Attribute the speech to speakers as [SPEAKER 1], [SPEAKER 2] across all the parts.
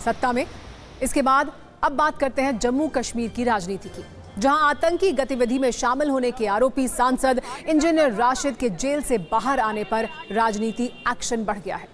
[SPEAKER 1] सत्ता में। इसके बाद अब बात करते हैं जम्मू कश्मीर की राजनीति की, जहां आतंकी गतिविधि में शामिल होने के आरोपी सांसद इंजीनियर राशिद के जेल से बाहर आने पर राजनीति एक्शन बढ़ गया है।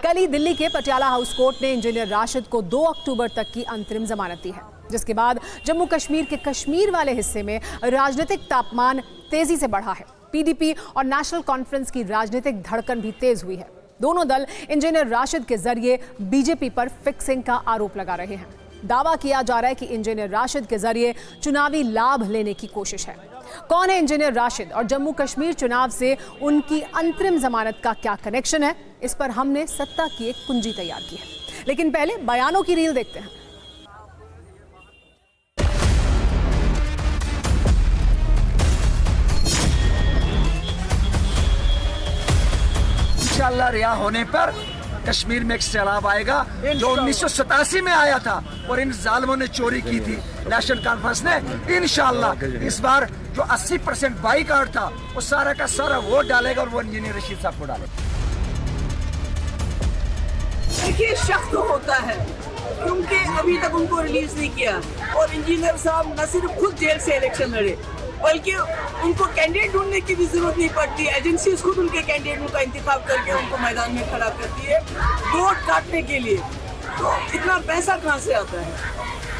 [SPEAKER 1] कल ही दिल्ली के पटियाला हाउस कोर्ट ने इंजीनियर राशिद को 2 अक्टूबर तक की अंतरिम जमानत दी है, जिसके बाद जम्मू कश्मीर के कश्मीर वाले हिस्से में राजनीतिक तापमान तेजी से बढ़ा है। पीडीपी और नेशनल कॉन्फ्रेंस की राजनीतिक धड़कन भी तेज हुई है। दोनों दल इंजीनियर राशिद के जरिए बीजेपी पर फिक्सिंग का आरोप लगा रहे हैं। दावा किया जा रहा है कि इंजीनियर राशिद के जरिए चुनावी लाभ लेने की कोशिश है। कौन है इंजीनियर राशिद और जम्मू कश्मीर चुनाव से उनकी अंतरिम जमानत का क्या कनेक्शन है, इस पर हमने सत्ता की एक कुंजी तैयार की है। लेकिन पहले बयानों की रील देखते हैं।
[SPEAKER 2] इंशाअल्लाह रिहा होने पर कश्मीर में एक सैलाब आएगा जो 1987 में आया था और इन जालिमों ने चोरी की थी। नेशनल कॉन्फ्रेंस ने इंशाअल्लाह इस बार जो 80% बाईकाट था वो सारा का सारा वोट डालेगा और वो इंजीनियर रशीद साहब को डालेगा।
[SPEAKER 3] देखिए, शक तो होता है क्योंकि अभी तक उनको रिलीज नहीं किया और इंजीनियर साहब न सिर्फ खुद जेल से इलेक्शन लड़े बल्कि उनको कैंडिडेट ढूंढने की भी जरूरत नहीं पड़ती। एजेंसीज खुद उनके कैंडिडेटों का इंतखाब करके उनको मैदान में खड़ा करती है वोट काटने के लिए। तो इतना पैसा कहाँ से आता है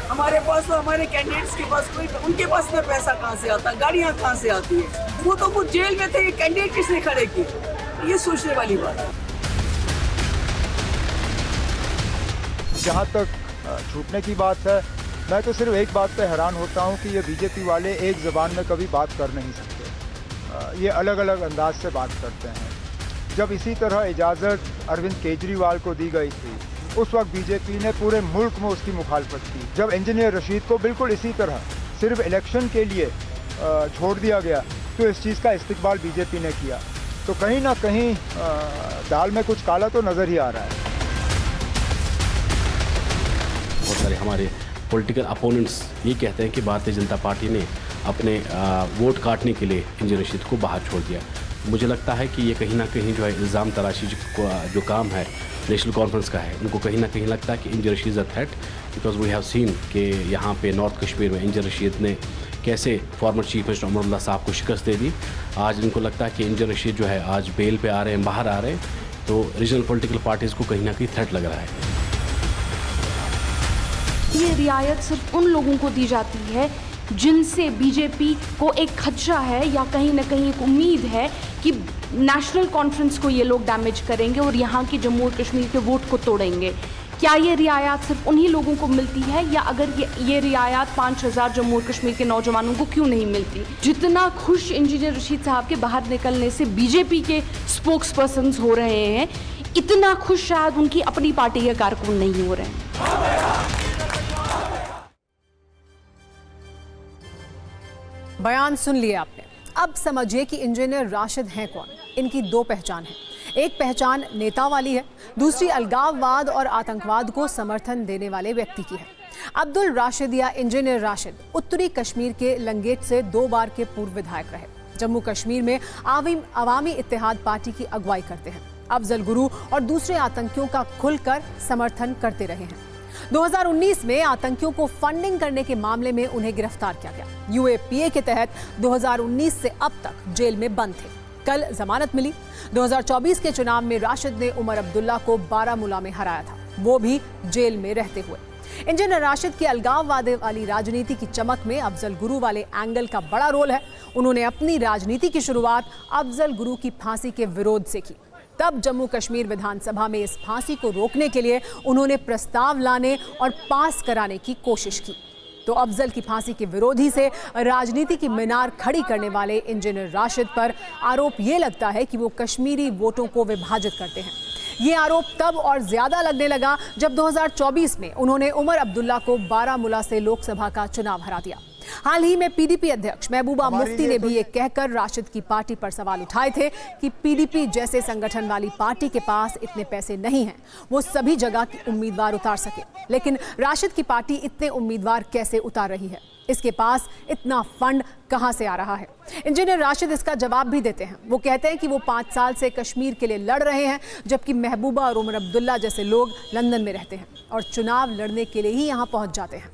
[SPEAKER 3] हमारे पास? तो हमारे कैंडिडेट्स के पास कोई, उनके पास इतना पैसा कहाँ से आता है? गाड़ियाँ कहाँ से आती है? वो तो वो जेल में थे, ये कैंडिडेट किसने खड़े किए? ये सोचने वाली बात है।
[SPEAKER 4] जहाँ तक छूटने की बात है, मैं तो सिर्फ एक बात पे हैरान होता हूँ कि ये बीजेपी वाले एक ज़बान में कभी बात कर नहीं सकते। ये अलग अलग अंदाज से बात करते हैं। जब इसी तरह इजाज़त अरविंद केजरीवाल को दी गई थी उस वक्त बीजेपी ने पूरे मुल्क में उसकी मुखालफत की। जब इंजीनियर रशीद को बिल्कुल इसी तरह सिर्फ इलेक्शन के लिए छोड़ दिया गया तो इस चीज़ का इस्तिकबाल बीजेपी ने किया। तो कहीं ना कहीं दाल में कुछ काला तो नज़र ही आ रहा है।
[SPEAKER 5] बहुत सारे हमारे पॉलिटिकल अपोनेंट्स ये कहते हैं कि भारतीय जनता पार्टी ने अपने वोट काटने के लिए इंजीनियर रशीद को बाहर छोड़ दिया। मुझे लगता है कि ये कहीं ना कहीं जो है इल्ज़ाम तराशी जो काम है नेशनल कॉन्फ्रेंस का है, उनको कहीं ना कहीं लगता है कि engineer Rashid is a threat, because we have seen कि यहाँ पे नॉर्थ कश्मीर में इंजीनियर रशीद ने कैसे former chief minister Omar Abdullah साहब को शिकस्त दे दी। आज इनको लगता है कि इंजीनियर रशीद जो है आज बेल पे आ रहे हैं, बाहर आ रहे हैं, तो रीजनल पॉलिटिकल पार्टीज़ को कहीं ना कहीं थ्रेट लग रहा है।
[SPEAKER 6] ये रियायत सिर्फ उन लोगों को दी जाती है जिनसे बीजेपी को एक खदशा है या कहीं ना कहीं एक उम्मीद है कि नेशनल कॉन्फ्रेंस को ये लोग डैमेज करेंगे और यहाँ के जम्मू और कश्मीर के वोट को तोड़ेंगे। क्या ये रियायत सिर्फ उन्हीं लोगों को मिलती है या अगर ये रियायत 5000 जम्मू और कश्मीर के नौजवानों को क्यों नहीं मिलती? जितना खुश इंजीनियर रशीद साहब के बाहर निकलने से बीजेपी के स्पोक्स पर्सन्स हो रहे हैं, इतना खुश शायद उनकी अपनी पार्टी के कारकुन नहीं हो रहे हैं।
[SPEAKER 1] बयान सुन लिए आपने। अब समझिए कि इंजीनियर राशिद हैं कौन। इनकी 2 पहचान है। एक पहचान नेता वाली है, दूसरी अलगाववाद और आतंकवाद को समर्थन देने वाले व्यक्ति की है। अब्दुल राशिद या इंजीनियर राशिद उत्तरी कश्मीर के लंगेट से 2 बार के पूर्व विधायक रहे। जम्मू कश्मीर में अवामी इत्तेहाद पार्टी की अगुवाई करते हैं। अफजल गुरु और दूसरे आतंकियों का खुलकर समर्थन करते रहे हैं। 2019 में आतंकियों को फंडिंग करने के मामले में उन्हें गिरफ्तार किया गया। यूएपीए के तहत 2019 से अब तक जेल में बंद थे। कल जमानत मिली। 2024 के चुनाव में राशिद ने उमर अब्दुल्ला को बारामूला में हराया था, वो भी जेल में रहते हुए। इंजीनियर राशिद की अलगाववाद वाली राजनीति की चमक में अफजल गुरु वाले एंगल का बड़ा रोल है। उन्होंने अपनी राजनीति की शुरुआत अफजल गुरु की फांसी के विरोध से की। तब जम्मू कश्मीर विधानसभा में इस फांसी को रोकने के लिए उन्होंने प्रस्ताव लाने और पास कराने की कोशिश की। तो अफजल की फांसी के विरोधी से राजनीति की मीनार खड़ी करने वाले इंजीनियर राशिद पर आरोप ये लगता है कि वो कश्मीरी वोटों को विभाजित करते हैं। ये आरोप तब और ज्यादा लगने लगा जब 2024 में उन्होंने उमर अब्दुल्ला को बारामूला से लोकसभा का चुनाव हरा दिया। हाल ही में पीडीपी अध्यक्ष महबूबा मुफ्ती ने भी ये कहकर राशिद की पार्टी पर सवाल उठाए थे कि पीडीपी जैसे संगठन वाली पार्टी के पास इतने पैसे नहीं हैं वो सभी जगह की उम्मीदवार उतार सके। लेकिन राशिद की पार्टी इतने उम्मीदवार कैसे उतार रही है, इसके पास इतना फंड कहां से आ रहा है? इंजीनियर राशिद इसका जवाब भी देते हैं। वो कहते हैं कि वो 5 साल से कश्मीर के लिए लड़ रहे हैं, जबकि महबूबा और उमर अब्दुल्ला जैसे लोग लंदन में रहते हैं और चुनाव लड़ने के लिए ही यहां पहुंच जाते हैं।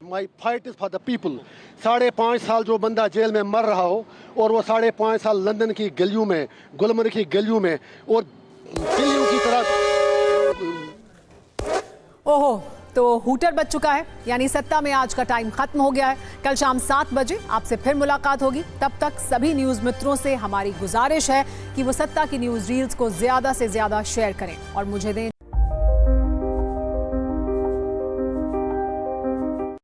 [SPEAKER 7] माई fight is for the people. 5.5 साल जो बंदा जेल में मर रहा हो और वो 5.5 साल लंदन की गलियों में, गुलमर्ग की गलियों में और दिल्लियों की तरह।
[SPEAKER 1] ओहो, तो हूटर बच चुका है, यानी सत्ता में आज का टाइम खत्म हो गया है। कल शाम 7 बजे आपसे फिर मुलाकात होगी। तब तक सभी न्यूज मित्रों से हमारी गुजारिश है कि वो सत्ता की न्यूज रील्स को ज्यादा से ज्यादा शेयर करें और मुझे दें